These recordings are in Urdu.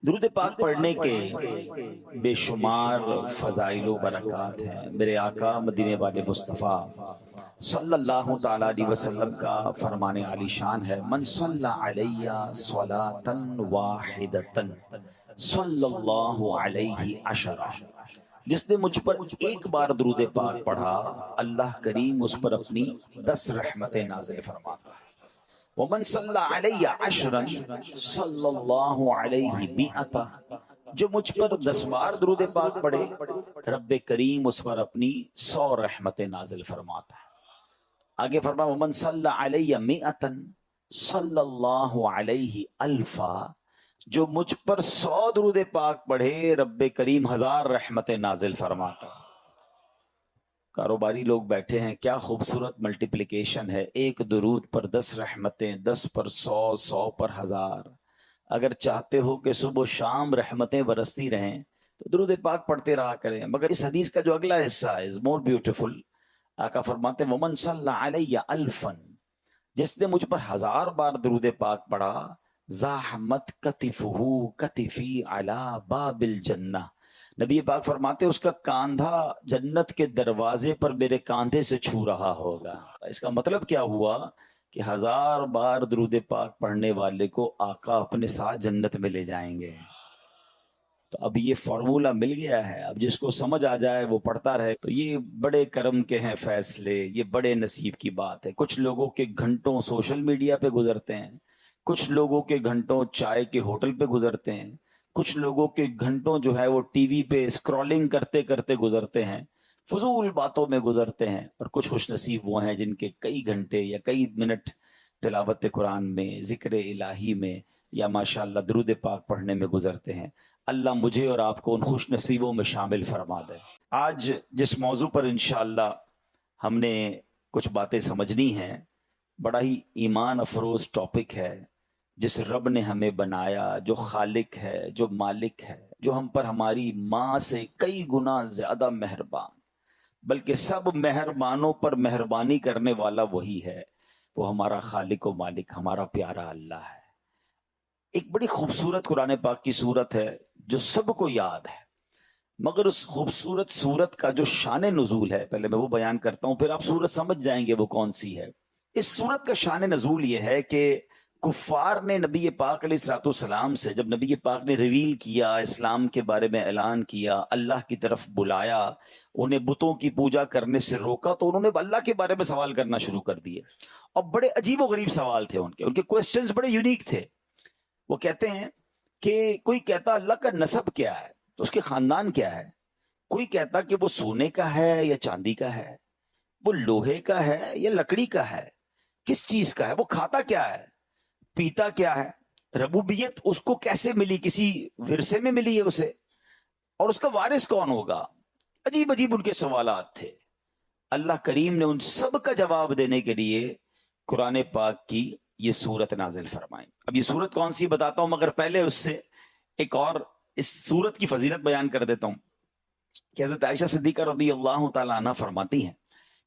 درود پاک پڑھنے کے بے شمار فضائل و برکات ہیں۔ میرے آقا مدینے والے مصطفیٰ صلی اللہ تعالی علیہ وسلم کا فرمان عالی شان ہے، من صلی علیہ صلاۃ واحدۃ صلی اللہ علیہ عشرہ، جس نے مجھ پر ایک بار درود پاک پڑھا اللہ کریم اس پر اپنی 10 رحمتیں نازل فرماتا ہے۔ ومن صلی علیہ عشرا صلی اللہ علیہ مئۃ، جو مجھ پر 10 بار درود پاک پڑھے رب کریم اس پر اپنی 100 رحمتیں نازل فرماتا ہے۔ آگے فرمایا ومن صلی علیہ مئۃ صلی اللہ علیہ الفا، جو مجھ پر 100 درود پاک پڑھے رب کریم 1000 رحمتیں نازل فرماتا ہے۔ کاروباری لوگ بیٹھے ہیں، کیا خوبصورت ملٹیپلیکیشن ہے، ایک درود پر 10 رحمتیں، 10 پر 100، 100 پر 1000۔ اگر چاہتے ہو کہ صبح و شام رحمتیں برستی رہیں تو درود پاک پڑھتے رہا کریں۔ مگر اس حدیث کا جو اگلا حصہ ہے از مور بیوٹیفل۔ آقا فرماتے ہیں ومن صلی علیہ الفا، جس نے مجھ پر 1000 بار درود پاک پڑھا زاحمت کتفہ کتفی علی باب الجنہ، نبی پاک فرماتے اس کا کاندھا جنت کے دروازے پر میرے کاندھے سے چھو رہا ہوگا۔ اس کا مطلب کیا ہوا کہ 1000 بار درود پاک پڑھنے والے کو آقا اپنے ساتھ جنت میں لے جائیں گے۔ تو اب یہ فارمولا مل گیا ہے، اب جس کو سمجھ آ جائے وہ پڑھتا رہے۔ تو یہ بڑے کرم کے ہیں فیصلے، یہ بڑے نصیب کی بات ہے۔ کچھ لوگوں کے گھنٹوں سوشل میڈیا پہ گزرتے ہیں، کچھ لوگوں کے گھنٹوں چائے کے ہوٹل پہ گزرتے ہیں، کچھ لوگوں کے گھنٹوں جو ہے وہ ٹی وی پہ اسکرولنگ کرتے کرتے گزرتے ہیں، فضول باتوں میں گزرتے ہیں، اور کچھ خوش نصیب وہ ہیں جن کے کئی گھنٹے یا کئی منٹ تلاوت قرآن میں، ذکر الہی میں، یا ماشاءاللہ درود پاک پڑھنے میں گزرتے ہیں۔ اللہ مجھے اور آپ کو ان خوش نصیبوں میں شامل فرما دے۔ آج جس موضوع پر انشاءاللہ ہم نے کچھ باتیں سمجھنی ہیں، بڑا ہی ایمان افروز ٹاپک ہے۔ جس رب نے ہمیں بنایا، جو خالق ہے، جو مالک ہے، جو ہم پر ہماری ماں سے کئی گنا زیادہ مہربان، بلکہ سب مہربانوں پر مہربانی کرنے والا وہی ہے، وہ ہمارا خالق و مالک، ہمارا پیارا اللہ ہے۔ ایک بڑی خوبصورت قرآن پاک کی صورت ہے جو سب کو یاد ہے، مگر اس خوبصورت صورت کا جو شان نزول ہے، پہلے میں وہ بیان کرتا ہوں، پھر آپ صورت سمجھ جائیں گے وہ کون سی ہے۔ اس صورت کا شان نزول یہ ہے کہ کفار نے نبی پاک علیہ الصلوۃ والسلام سے، جب نبی پاک نے ریویل کیا، اسلام کے بارے میں اعلان کیا، اللہ کی طرف بلایا، انہیں بتوں کی پوجا کرنے سے روکا، تو انہوں نے اللہ کے بارے میں سوال کرنا شروع کر دیے، اور بڑے عجیب و غریب سوال تھے ان کے کوسچنز بڑے یونیک تھے۔ وہ کہتے ہیں کہ کوئی کہتا اللہ کا نسب کیا ہے، تو اس کے خاندان کیا ہے؟ کوئی کہتا کہ وہ سونے کا ہے یا چاندی کا ہے، وہ لوہے کا ہے یا لکڑی کا ہے، کس چیز کا ہے، وہ کھاتا کیا ہے، پیتا کیا ہے، ربوبیت اس کو کیسے ملی، کسی ورثے میں ملی ہے اسے، اور اس کا وارث کون ہوگا؟ عجیب عجیب ان کے سوالات تھے۔ اللہ کریم نے ان سب کا جواب دینے کے لیے قرآن پاک کی یہ سورت نازل فرمائی۔ اب یہ سورت کون سی بتاتا ہوں، مگر پہلے اس سے ایک اور اس سورت کی فضیلت بیان کر دیتا ہوں کہ حضرت عائشہ صدیقہ رضی اللہ تعالی عنہ فرماتی ہیں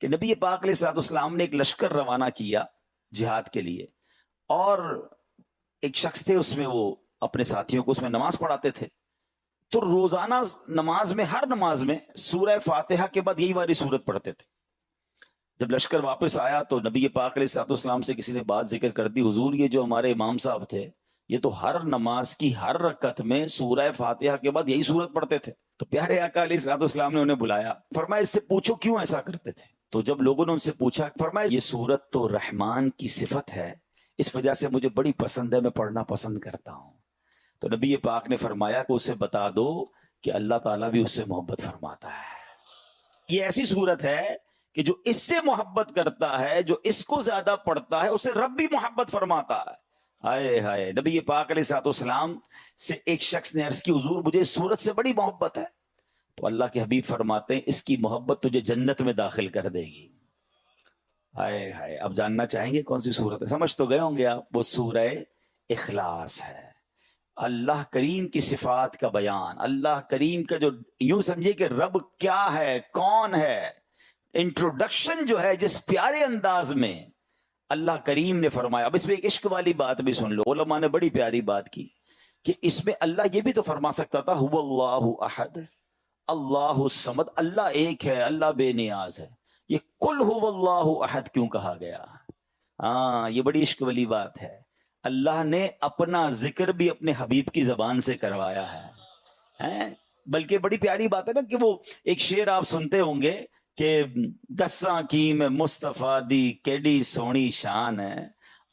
کہ نبی پاک علیہ الصلوۃ والسلام نے ایک لشکر روانہ کیا جہاد کے لیے، اور ایک شخص تھے اس میں، وہ اپنے ساتھیوں کو اس میں نماز پڑھاتے تھے، تو روزانہ نماز میں، ہر نماز میں سورہ فاتحہ کے بعد یہی والی سورت پڑھتے تھے۔ جب لشکر واپس آیا تو نبی پاک علیہ الصلوۃ والسلام سے کسی نے بات ذکر کر دی، حضور یہ جو ہمارے امام صاحب تھے یہ تو ہر نماز کی ہر رکعت میں سورہ فاتحہ کے بعد یہی سورت پڑھتے تھے۔ تو پیارے آقا علیہ الصلوۃ والسلام نے انہیں بلایا، فرمایا اس سے پوچھو کیوں ایسا کرتے تھے؟ تو جب لوگوں نے ان سے پوچھا، فرمایا یہ سورت تو رحمان کی صفت ہے، اس وجہ سے مجھے بڑی پسند ہے، میں پڑھنا پسند کرتا ہوں۔ تو نبی پاک نے فرمایا کہ اسے بتا دو کہ اللہ تعالیٰ بھی اس سے محبت فرماتا ہے۔ یہ ایسی صورت ہے کہ جو اس سے محبت کرتا ہے، جو اس کو زیادہ پڑھتا ہے، اسے رب بھی محبت فرماتا ہے۔ ہائے ہائے، نبی پاک علیہ الصلوۃ والسلام سے ایک شخص نے عرض کی حضور مجھے اس صورت سے بڑی محبت ہے، تو اللہ کے حبیب فرماتے ہیں اس کی محبت تجھے جنت میں داخل کر دے گی۔ ہائے ہائے، اب جاننا چاہیں گے کون سی صورت ہے؟ سمجھ تو گئے ہوں گے آپ، وہ سورہ اخلاص ہے۔ اللہ کریم کی صفات کا بیان، اللہ کریم کا جو یوں سمجھے کہ رب کیا ہے، کون ہے، انٹروڈکشن جو ہے جس پیارے انداز میں اللہ کریم نے فرمایا۔ اب اس میں ایک عشق والی بات بھی سن لو، علماء نے بڑی پیاری بات کی۔ کہ اس میں اللہ یہ بھی تو فرما سکتا تھا هو اللہ احد اللہ الصمد، اللہ ایک ہے، اللہ بے نیاز ہے، یہ قل هو اللہ احد کیوں کہا گیا؟ ہاں یہ بڑی عشق والی بات ہے، اللہ نے اپنا ذکر بھی اپنے حبیب کی زبان سے کروایا ہے۔ بلکہ بڑی پیاری بات ہے نا کہ وہ ایک شعر آپ سنتے ہوں گے کہ دساں کی میں مصطفیٰ دی کیڈی سونی شان ہے،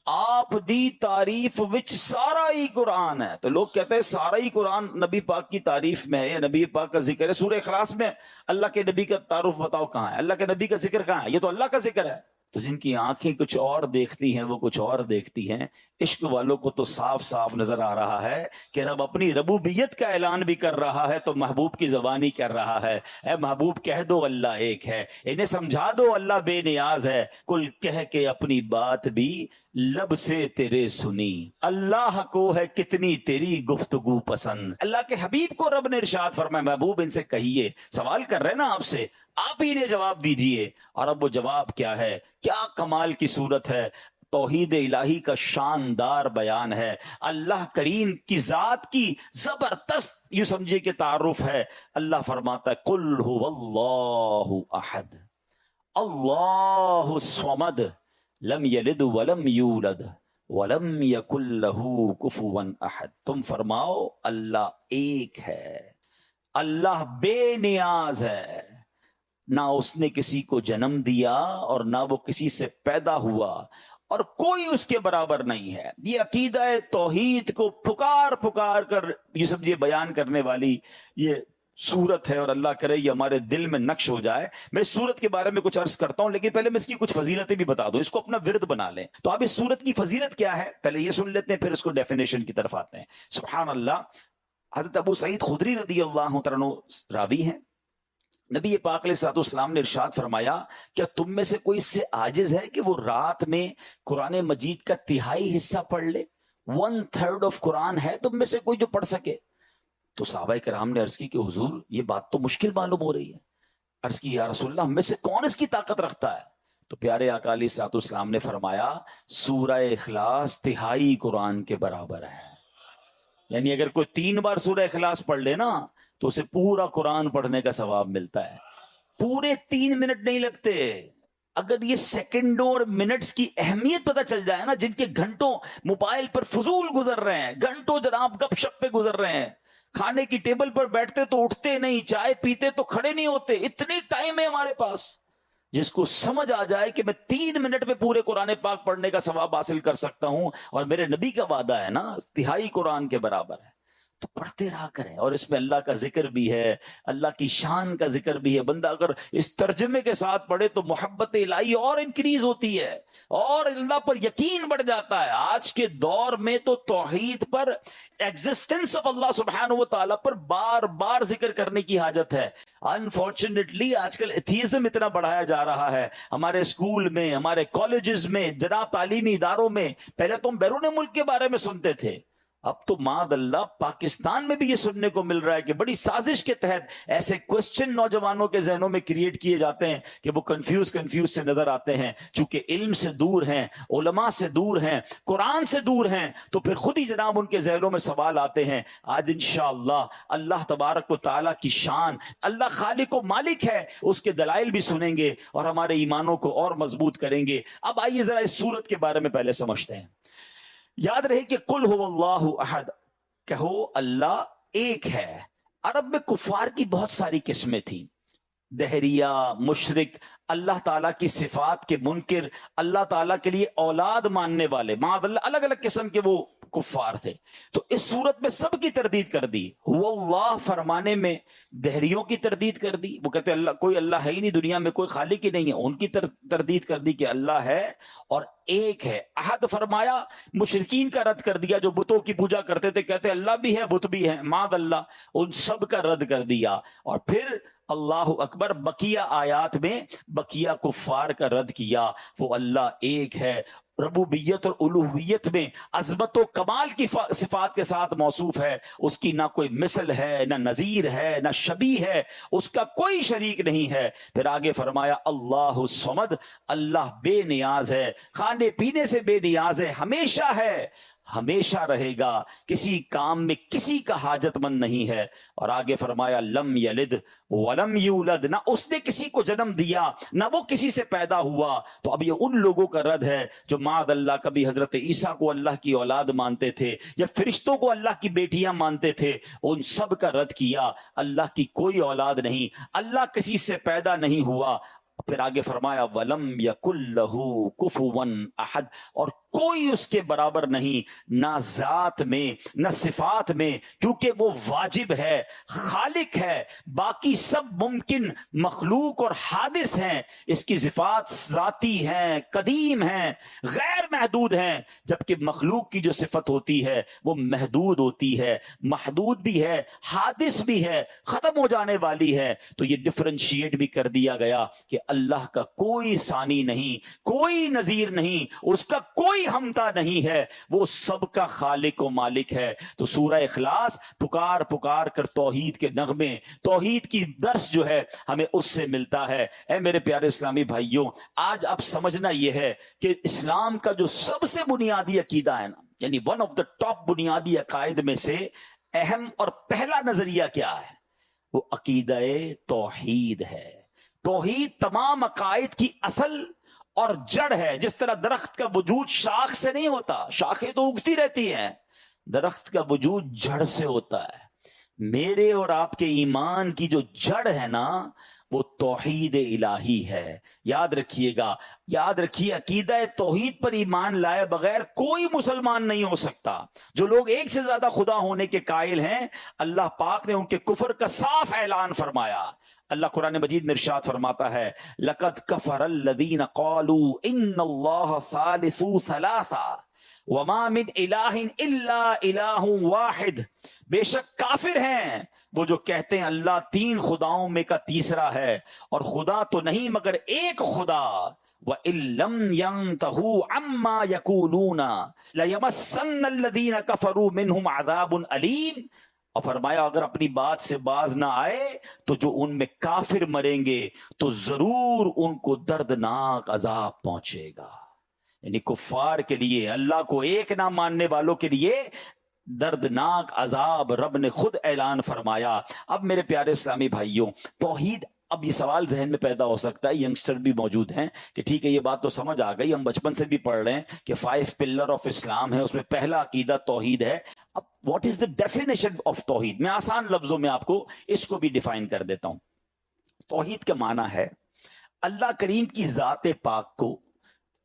آپ دی تعریف وچ سارا ہی قرآن ہے۔ تو لوگ کہتے ہیں سارا ہی قرآن نبی پاک کی تعریف میں ہے یا نبی پاک کا ذکر ہے۔ سورہ اخلاص میں اللہ کے نبی کا تعارف بتاؤ کہاں ہے؟ اللہ کے نبی کا ذکر کہاں ہے؟ یہ تو اللہ کا ذکر ہے۔ تو جن کی آنکھیں کچھ اور دیکھتی ہیں وہ کچھ اور دیکھتی ہیں۔ عشق والوں کو تو صاف صاف نظر آ رہا ہے کہ رب اپنی ربوبیت کا اعلان بھی کر رہا ہے تو محبوب کی زبانی کر رہا ہے، اے محبوب کہہ دو اللہ ایک ہے، انہیں سمجھا دو اللہ بے نیاز ہے، کل کہہ کے اپنی بات بھی لب سے تیرے سنی، اللہ کو ہے کتنی تیری گفتگو پسند۔ اللہ کے حبیب کو رب نے ارشاد فرمایا محبوب ان سے کہیے، سوال کر رہے نا آپ سے، آپ ہی نے جواب دیجئے۔ اور اب وہ جواب کیا ہے؟ کیا کمال کی صورت ہے، توحید الہی کا شاندار بیان ہے، اللہ کریم کی ذات کی زبردست یوں سمجھے کہ تعارف ہے۔ اللہ فرماتا ہے قل هو اللہ احد اللہ الصمد لم یلد ولم یولد ولم یکن لہ کفوا احد۔ تم فرماؤ اللہ ایک ہے، اللہ بے نیاز ہے، نہ اس نے کسی کو جنم دیا اور نہ وہ کسی سے پیدا ہوا اور کوئی اس کے برابر نہیں ہے۔ یہ عقیدہ توحید کو پکار پکار کر یہ سمجھے بیان کرنے والی یہ سورت ہے، اور اللہ کرے یہ ہمارے دل میں نقش ہو جائے۔ میں اس سورت کے بارے میں کچھ عرض کرتا ہوں لیکن پہلے میں اس کی کچھ فضیلتیں بھی بتا دوں، اس کو اپنا ورد بنا لیں۔ تو اب اس سورت کی فضیلت کیا ہے پہلے یہ سن لیتے ہیں، پھر اس کو ڈیفینیشن کی طرف آتے ہیں۔ سبحان اللہ، حضرت ابو سعید خدری رضی اللہ تعالیٰ عنہ راوی ہیں، نبی پاک علیہ الصلوۃ والسلام نے ارشاد فرمایا کیا تم میں سے کوئی اس سے عاجز ہے کہ وہ رات میں قرآن مجید کا تہائی حصہ پڑھ لے؟ 1/3 آف قرآن ہے تم میں سے کوئی جو پڑھ سکے؟ تو صحابہ کرام نے عرض کی کہ حضور یہ بات تو مشکل معلوم ہو رہی ہے۔ عرض کی یا رسول اللہ ہم میں سے کون اس کی طاقت رکھتا ہے؟ تو پیارے آقا علیہ الصلوۃ والسلام نے فرمایا سورہ اخلاص تہائی قرآن کے برابر ہے۔ یعنی اگر کوئی 3 بار سورہ اخلاص پڑھ لے نا تو اسے پورا قرآن پڑھنے کا ثواب ملتا ہے۔ پورے 3 منٹ نہیں لگتے۔ اگر یہ سیکنڈوں اور منٹس کی اہمیت پتہ چل جائے نا، جن کے گھنٹوں موبائل پر فضول گزر رہے ہیں، گھنٹوں جناب گپ شپ پہ گزر رہے ہیں، کھانے کی ٹیبل پر بیٹھتے تو اٹھتے نہیں، چائے پیتے تو کھڑے نہیں ہوتے، اتنی ٹائم ہے ہمارے پاس، جس کو سمجھ آ جائے کہ میں 3 منٹ میں پورے قرآن پاک پڑھنے کا ثواب حاصل کر سکتا ہوں اور میرے نبی کا وعدہ ہے نا تہائی قرآن کے برابر ہے، تو پڑھتے رہا کریں۔ اور اس میں اللہ کا ذکر بھی ہے، اللہ کی شان کا ذکر بھی ہے۔ بندہ اگر اس ترجمے کے ساتھ پڑھے تو محبت الہی اور انکریز ہوتی ہے اور اللہ پر یقین بڑھ جاتا ہے۔ آج کے دور میں تو توحید پر، ایگزسٹنس آف اللہ سبحانہ و تعالیٰ پر بار بار ذکر کرنے کی حاجت ہے۔ انفارچونیٹلی آج کل ایتھیزم اتنا بڑھایا جا رہا ہے ہمارے اسکول میں، ہمارے کالجز میں، جناب تعلیمی اداروں میں۔ پہلے تو ہم بیرون ملک کے بارے میں سنتے تھے، اب تو معاذ اللہ پاکستان میں بھی یہ سننے کو مل رہا ہے کہ بڑی سازش کے تحت ایسے کوسچن نوجوانوں کے ذہنوں میں کریٹ کیے جاتے ہیں کہ وہ کنفیوز سے نظر آتے ہیں، چونکہ علم سے دور ہیں، علماء سے دور ہیں، قرآن سے دور ہیں، تو پھر خود ہی جناب ان کے ذہنوں میں سوال آتے ہیں۔ آج انشاءاللہ اللہ تبارک و تعالیٰ کی شان، اللہ خالق و مالک ہے، اس کے دلائل بھی سنیں گے اور ہمارے ایمانوں کو اور مضبوط کریں گے۔ اب آئیے ذرا اس سورت کے بارے میں پہلے سمجھتے ہیں۔ یاد رہے کہ قل هو اللہ احد، کہو اللہ ایک ہے۔ عرب میں کفار کی بہت ساری قسمیں تھیں، دہریہ، مشرک، اللہ تعالیٰ کی صفات کے منکر، اللہ تعالیٰ کے لیے اولاد ماننے والے، معاذ اللہ، الگ الگ قسم کے وہ کفار تھے۔ تو اس صورت میں سب کی تردید کر دی۔ هو اللہ فرمانے میں دہریوں کی تردید کر دی، وہ کہتے اللہ کوئی اللہ ہے ہی نہیں، دنیا میں کوئی خالق ہی نہیں ہے، ان کی تردید کر دی کہ اللہ ہے اور ایک ہے۔ احد فرمایا، مشرکین کا رد کر دیا جو بتوں کی پوجا کرتے تھے، کہتے اللہ بھی ہے بت بھی ہے، معاذ اللہ، ان سب کا رد کر دیا۔ اور پھر اللہ اکبر، بقیہ آیات میں بقیہ کفار کا رد کیا۔ وہ اللہ ایک ہے، ربوبیت اور الوہیت میں عظمت و کمال کی صفات کے ساتھ موصوف ہے، اس کی نہ کوئی مثل ہے، نہ نظیر ہے، نہ شبیہ ہے، اس کا کوئی شریک نہیں ہے۔ پھر آگے فرمایا اللہ الصمد، اللہ بے نیاز ہے، کھانے پینے سے بے نیاز ہے، ہمیشہ ہے، ہمیشہ رہے گا، کسی کام میں کسی کا حاجت مند نہیں ہے۔ اور آگے فرمایا لم یلد ولم یولد، نہ اس نے کسی کو جنم دیا نہ وہ کسی سے پیدا ہوا۔ تو اب یہ ان لوگوں کا رد ہے جو معاذ اللہ کبھی حضرت عیسیٰ کو اللہ کی اولاد مانتے تھے یا فرشتوں کو اللہ کی بیٹیاں مانتے تھے، ان سب کا رد کیا۔ اللہ کی کوئی اولاد نہیں، اللہ کسی سے پیدا نہیں ہوا۔ پھر آگے فرمایا وَلَمْ يَكُنْ لَهُ كُفُوًا أَحَدٌ، اور کوئی اس کے برابر نہیں، نہ ذات میں نہ صفات میں، کیونکہ وہ واجب ہے، خالق ہے، باقی سب ممکن مخلوق اور حادث ہیں، اس کی صفات ذاتی ہیں، قدیم ہیں، غیر محدود ہیں، جبکہ مخلوق کی جو صفت ہوتی ہے وہ محدود ہوتی ہے، محدود بھی ہے، حادث بھی ہے، ختم ہو جانے والی ہے۔ تو یہ ڈفرینشیٹ بھی کر دیا گیا کہ اللہ کا کوئی ثانی نہیں، کوئی نظیر نہیں، اس کا کوئی ہمتا نہیں ہے، وہ سب کا خالق و مالک ہے۔ تو سورہ اخلاص پکار پکار کر توحید کے نغمے، توحید کی درس جو ہے ہمیں اس سے ملتا ہے۔ اے میرے پیارے اسلامی بھائیوں، آج اب سمجھنا یہ ہے کہ اسلام کا جو سب سے بنیادی عقیدہ ہے نا، یعنی ون آف دا ٹاپ بنیادی عقائد میں سے اہم اور پہلا نظریہ کیا ہے؟ وہ عقیدہ توحید ہے۔ توحید تمام عقائد کی اصل اور جڑ ہے۔ جس طرح درخت کا وجود شاخ سے نہیں ہوتا، شاخیں تو اگتی رہتی ہیں، درخت کا وجود جڑ سے ہوتا ہے۔ میرے اور آپ کے ایمان کی جو جڑ ہے نا، وہ توحید الہی ہے۔ یاد رکھیے گا، یاد رکھیے، عقیدہ توحید پر ایمان لائے بغیر کوئی مسلمان نہیں ہو سکتا۔ جو لوگ ایک سے زیادہ خدا ہونے کے قائل ہیں، اللہ پاک نے ان کے کفر کا صاف اعلان فرمایا۔ اللہ قرآن مجید میں ارشاد فرماتا ہے لَقَدْ كَفَرَ الَّذِينَ قَالُوا إِنَّ اللَّهَ ثَالِثُ ثَلَاثَةٍ وَمَا مِنْ إِلَٰهٍ إِلَّا إِلَٰهٌ وَاحِدٌ، بے شک کافر ہیں وہ جو کہتے ہیں اللہ تین خداؤں میں کا تیسرا ہے، اور خدا تو نہیں مگر ایک خدا۔ وَإِن لَّمْ يَنْتَهُوا عَمَّا يَقُولُونَ لَيَمَسَّنَّ الَّذِينَ كَفَرُوا مِنْهُمْ عَذَابٌ أَلِيمٌ، اور فرمایا اگر اپنی بات سے باز نہ آئے تو جو ان میں کافر مریں گے تو ضرور ان کو دردناک عذاب پہنچے گا۔ یعنی کفار کے لیے، اللہ کو ایک نہ ماننے والوں کے لیے دردناک عذاب رب نے خود اعلان فرمایا۔ اب میرے پیارے اسلامی بھائیوں، توحید، اب یہ سوال ذہن میں پیدا ہو سکتا ہے، ینگسٹر بھی موجود ہیں کہ ٹھیک ہے یہ بات تو سمجھ آ گئی، ہم بچپن سے بھی پڑھ رہے ہیں کہ 5 پلر آف اسلام ہے، اس میں پہلا عقیدہ توحید ہے۔ اب what is the definition of توحید؟ میں آسان لفظوں میں آپ کو اس کو بھی ڈیفائن کر دیتا ہوں۔ توحید کا معنی ہے اللہ کریم کی ذات پاک کو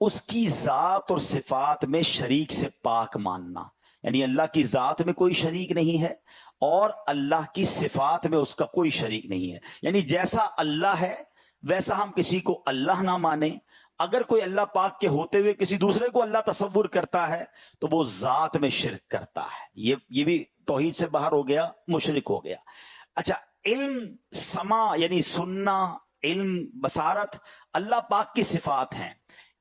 اس کی ذات اور صفات میں شریک سے پاک ماننا، یعنی اللہ کی ذات میں کوئی شریک نہیں ہے اور اللہ کی صفات میں اس کا کوئی شریک نہیں ہے، یعنی جیسا اللہ ہے ویسا ہم کسی کو اللہ نہ مانیں۔ اگر کوئی اللہ پاک کے ہوتے ہوئے کسی دوسرے کو اللہ تصور کرتا ہے تو وہ ذات میں شرک کرتا ہے، یہ بھی توحید سے باہر ہو گیا، مشرک ہو گیا۔ اچھا، علم، سماع یعنی سننا، علم، بصارت، اللہ پاک کی صفات ہیں،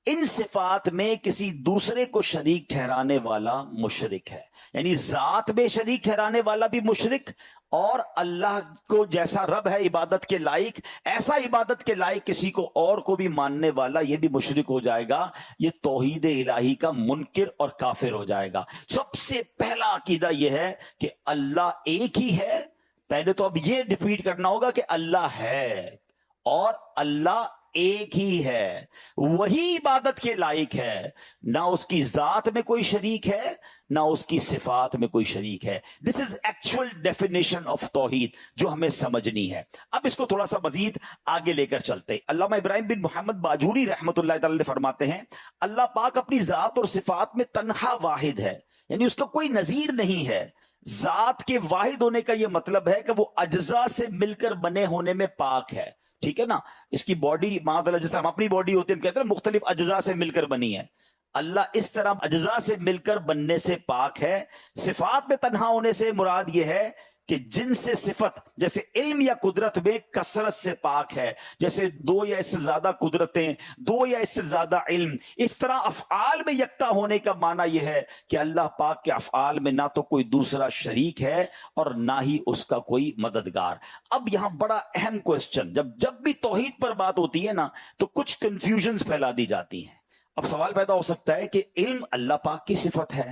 ان صفات میں کسی دوسرے کو شریک ٹھہرانے والا مشرک ہے، یعنی ذات میں شریک ٹھہرانے والا بھی مشرک، اور اللہ کو جیسا رب ہے عبادت کے لائق، ایسا عبادت کے لائق کسی کو اور کو بھی ماننے والا یہ بھی مشرک ہو جائے گا، یہ توحید الہی کا منکر اور کافر ہو جائے گا۔ سب سے پہلا عقیدہ یہ ہے کہ اللہ ایک ہی ہے۔ پہلے تو اب یہ ڈیفیٹ کرنا ہوگا کہ اللہ ہے اور اللہ ایک ہی ہے، وہی عبادت کے لائق ہے، نہ اس کی ذات میں کوئی شریک ہے نہ اس کی صفات میں کوئی شریک ہے۔ دس از ایکچوئل ڈیفینیشن آف توحید جو ہمیں سمجھنی ہے۔ اب اس کو تھوڑا سا مزید آگے لے کر چلتے، علامہ ابراہیم بن محمد باجوری رحمۃ اللہ تعالی فرماتے ہیں اللہ پاک اپنی ذات اور صفات میں تنہا واحد ہے، یعنی اس کا کوئی نظیر نہیں ہے۔ ذات کے واحد ہونے کا یہ مطلب ہے کہ وہ اجزاء سے مل کر بنے ہونے میں پاک ہے، ٹھیک ہے نا؟ اس کی باڈی معاذ اللہ جس طرح ہم اپنی باڈی ہوتی ہے، ہم کہتے ہیں مختلف اجزاء سے مل کر بنی ہے، اللہ اس طرح اجزاء سے مل کر بننے سے پاک ہے۔ صفات میں تنہا ہونے سے مراد یہ ہے کہ جن سے صفت جیسے علم یا قدرت میں کثرت سے پاک ہے، جیسے 2 یا اس سے زیادہ قدرتیں، 2 یا اس سے زیادہ علم، اس طرح افعال میں یکتا ہونے کا معنی یہ ہے کہ اللہ پاک کے افعال میں نہ تو کوئی دوسرا شریک ہے اور نہ ہی اس کا کوئی مددگار۔ اب یہاں بڑا اہم کوسچن، جب بھی توحید پر بات ہوتی ہے نا تو کچھ کنفیوژنز پھیلا دی جاتی ہیں۔ اب سوال پیدا ہو سکتا ہے کہ علم اللہ پاک کی صفت ہے،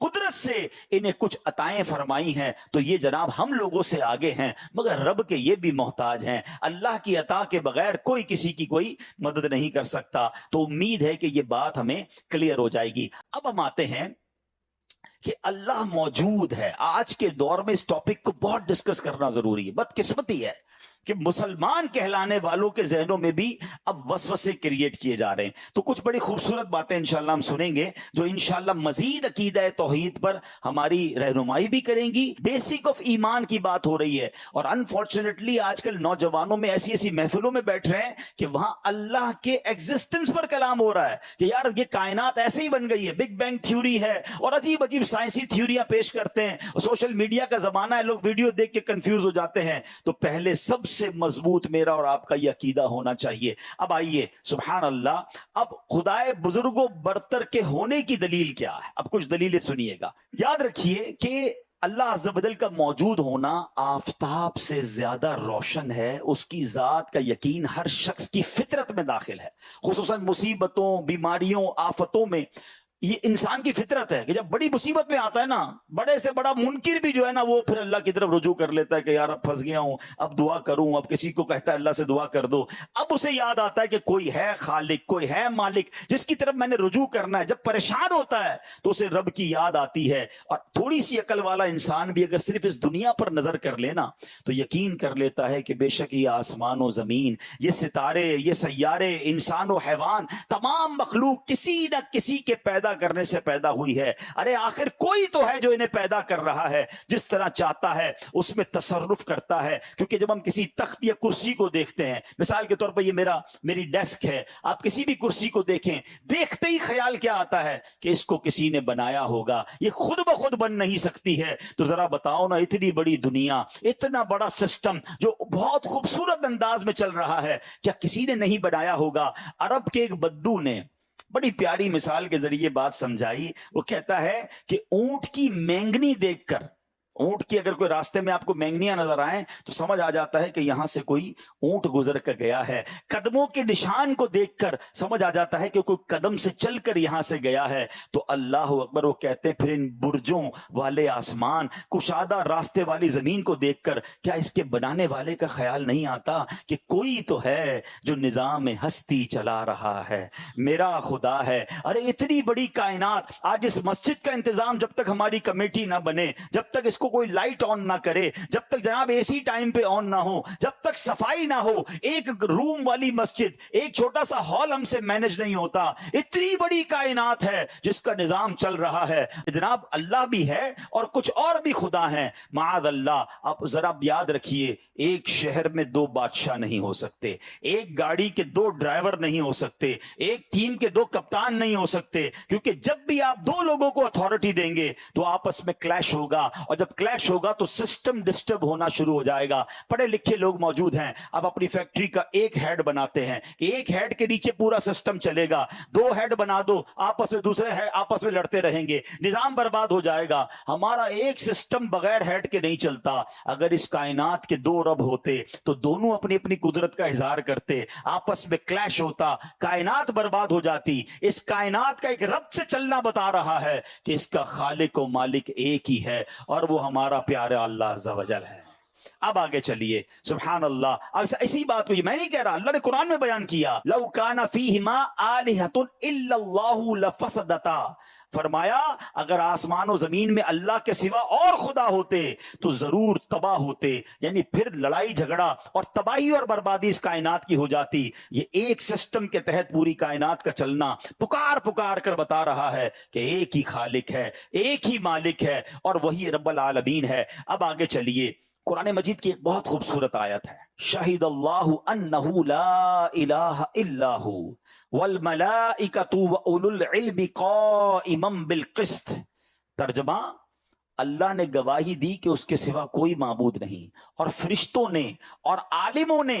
قدرت سے انہیں کچھ عطائیں فرمائی ہیں تو یہ جناب ہم لوگوں سے آگے ہیں، مگر رب کے یہ بھی محتاج ہیں۔ اللہ کی عطا کے بغیر کوئی کسی کی کوئی مدد نہیں کر سکتا۔ تو امید ہے کہ یہ بات ہمیں کلیئر ہو جائے گی۔ اب ہم آتے ہیں کہ اللہ موجود ہے۔ آج کے دور میں اس ٹاپک کو بہت ڈسکس کرنا ضروری ہے۔ بدقسمتی ہے کہ مسلمان کہلانے والوں کے ذہنوں میں بھی اب وسوسے کریٹ کیے جا رہے ہیں۔ تو کچھ بڑی خوبصورت باتیں انشاءاللہ ہم سنیں گے جو انشاءاللہ مزید عقیدہ توحید پر ہماری رہنمائی بھی کریں گی۔ بیسک آف ایمان کی بات ہو رہی ہے، اور انفارچونیٹلی آج کل نوجوانوں میں ایسی ایسی محفلوں میں بیٹھ رہے ہیں کہ وہاں اللہ کے ایگزسٹنس پر کلام ہو رہا ہے کہ یار یہ کائنات ایسے ہی بن گئی ہے، بگ بینگ تھیوری ہے، اور عجیب عجیب سائنسی تھیوریاں پیش کرتے ہیں۔ سوشل میڈیا کا زمانہ ہے، لوگ ویڈیو دیکھ کے کنفیوز ہو جاتے ہیں۔ تو پہلے سب سے مضبوط میرا اور آپ کا یہ عقیدہ ہونا چاہیے۔ اب آئیے سبحان اللہ، اب خدائے بزرگوں برتر کے ہونے کی دلیل کیا ہے؟ اب کچھ دلیلیں سنیے گا۔ یاد رکھیے کہ اللہ عز و جل کا موجود ہونا آفتاب سے زیادہ روشن ہے۔ اس کی ذات کا یقین ہر شخص کی فطرت میں داخل ہے، خصوصاً مصیبتوں، بیماریوں، آفتوں میں۔ یہ انسان کی فطرت ہے کہ جب بڑی مصیبت میں آتا ہے نا، بڑے سے بڑا منکر بھی جو ہے نا وہ پھر اللہ کی طرف رجوع کر لیتا ہے کہ یار اب پھنس گیا ہوں، اب دعا کروں۔ اب کسی کو کہتا ہے اللہ سے دعا کر دو، اب اسے یاد آتا ہے کہ کوئی ہے خالق، کوئی ہے مالک جس کی طرف میں نے رجوع کرنا ہے۔ جب پریشان ہوتا ہے تو اسے رب کی یاد آتی ہے۔ اور تھوڑی سی عقل والا انسان بھی اگر صرف اس دنیا پر نظر کر لینا تو یقین کر لیتا ہے کہ بے شک یہ آسمان و زمین، یہ ستارے، یہ سیارے، انسان و حیوان، تمام مخلوق کسی نہ کسی کے پیدا کرنے سے پیدا ہوئی ہے۔ ارے آخر کوئی تو ہے جو انہیں پیدا کر رہا ہے، جس طرح چاہتا ہے اس میں تصرف کرتا ہے۔ کیونکہ جب ہم کسی تخت یا کرسی کو دیکھتے ہیں، مثال کے طور پر یہ میری ڈیسک ہے، آپ کسی بھی کرسی کو دیکھیں، دیکھتے ہی خیال کیا آتا ہے کہ اس کو کسی نے بنایا ہوگا، یہ خود بخود بن نہیں سکتی ہے۔ تو ذرا بتاؤ نا، اتنی بڑی دنیا، اتنا بڑا سسٹم جو بہت خوبصورت انداز میں چل رہا ہے، کیا کسی نے نہیں بنایا ہوگا؟ عرب کے ایک بدو نے بڑی پیاری مثال کے ذریعے بات سمجھائی۔ وہ کہتا ہے کہ اونٹ کی مینگنی دیکھ کر، اونٹ کی اگر کوئی راستے میں آپ کو مینگنیاں نظر آئیں تو سمجھ آ جاتا ہے کہ یہاں سے کوئی اونٹ گزر کر گیا ہے۔ قدموں کے نشان کو دیکھ کر سمجھ آ جاتا ہے کہ کوئی قدم سے چل کر یہاں سے گیا ہے۔ تو اللہ اکبر، وہ کہتے ہیں پھر ان برجوں والے آسمان، کشادہ راستے والی زمین کو دیکھ کر کیا اس کے بنانے والے کا خیال نہیں آتا کہ کوئی تو ہے جو نظام ہستی چلا رہا ہے، میرا خدا ہے۔ ارے اتنی بڑی کائنات، آج اس مسجد کا انتظام جب تک ہماری کمیٹی نہ بنے، جب تک اس کو کوئی لائٹ آن نہ کرے، جب تک جناب اے سی ٹائم پہ آن نہ ہو، جب تک صفائی نہ ہو، ایک روم والی مسجد، ایک چھوٹا سا ہال ہم سے مینج نہیں ہوتا۔ اتنی بڑی کائنات ہے جس کا نظام چل رہا ہے۔ جناب اللہ بھی ہے اور کچھ اور بھی خدا ہیں، معاذ اللہ۔ اب ذرا یاد رکھیے، ایک شہر میں دو بادشاہ نہیں ہو سکتے، ایک گاڑی کے دو ڈرائیور نہیں ہو سکتے، ایک ٹیم کے دو کپتان نہیں ہو سکتے، کیونکہ جب بھی آپ دو لوگوں کو اتھارٹی دیں گے تو آپس میں کلیش ہوگا، اور جب کلیش ہوگا تو سسٹم ڈسٹرب ہونا شروع ہو جائے گا۔ پڑھے لکھے لوگ موجود ہیں، اب اپنی فیکٹری کا ایک ہیڈ بناتے ہیں کہ ایک ہیڈ کے نیچے پورا سسٹم چلے گا، دو ہیڈ بنا دو، آپس میں دوسرے ہیڈ آپس میں لڑتے رہیں گے، نظام برباد ہو جائے گا۔ ہمارا ایک سسٹم بغیر ہیڈ کے نہیں چلتا۔ اگر اس کائنات کے دو رب ہوتے تو دونوں اپنی اپنی قدرت کا اظہار کرتے، آپس میں کلیش ہوتا، کائنات برباد ہو جاتی۔ اس کائنات کا ایک رب سے چلنا بتا رہا ہے کہ اس کا خالق و مالک ایک ہی ہے، اور وہ ہمارا پیارا اللہ عز و جل ہے۔ اب آگے چلیے، سبحان اللہ۔ اب اسی بات کو میں نہیں کہہ رہا، اللہ نے قرآن میں بیان کیا، لو کان فیہما آلہۃ الا اللہ لفسدتا۔ فرمایا اگر آسمان و زمین میں اللہ کے سوا اور خدا ہوتے تو ضرور تباہ ہوتے، یعنی پھر لڑائی جھگڑا اور تباہی اور بربادی اس کائنات کی ہو جاتی۔ یہ ایک سسٹم کے تحت پوری کائنات کا چلنا پکار پکار کر بتا رہا ہے کہ ایک ہی خالق ہے، ایک ہی مالک ہے، اور وہی رب العالمین ہے۔ اب آگے چلیے، قرآن مجید کی ایک بہت خوبصورت آیت ہے، شہید اللہ انہ لا الہ الا ہو والملائکۃ واولو العلم قائما بالقسط۔ ترجمہ، اللہ نے گواہی دی کہ اس کے سوا کوئی معبود نہیں، اور فرشتوں نے اور عالموں نے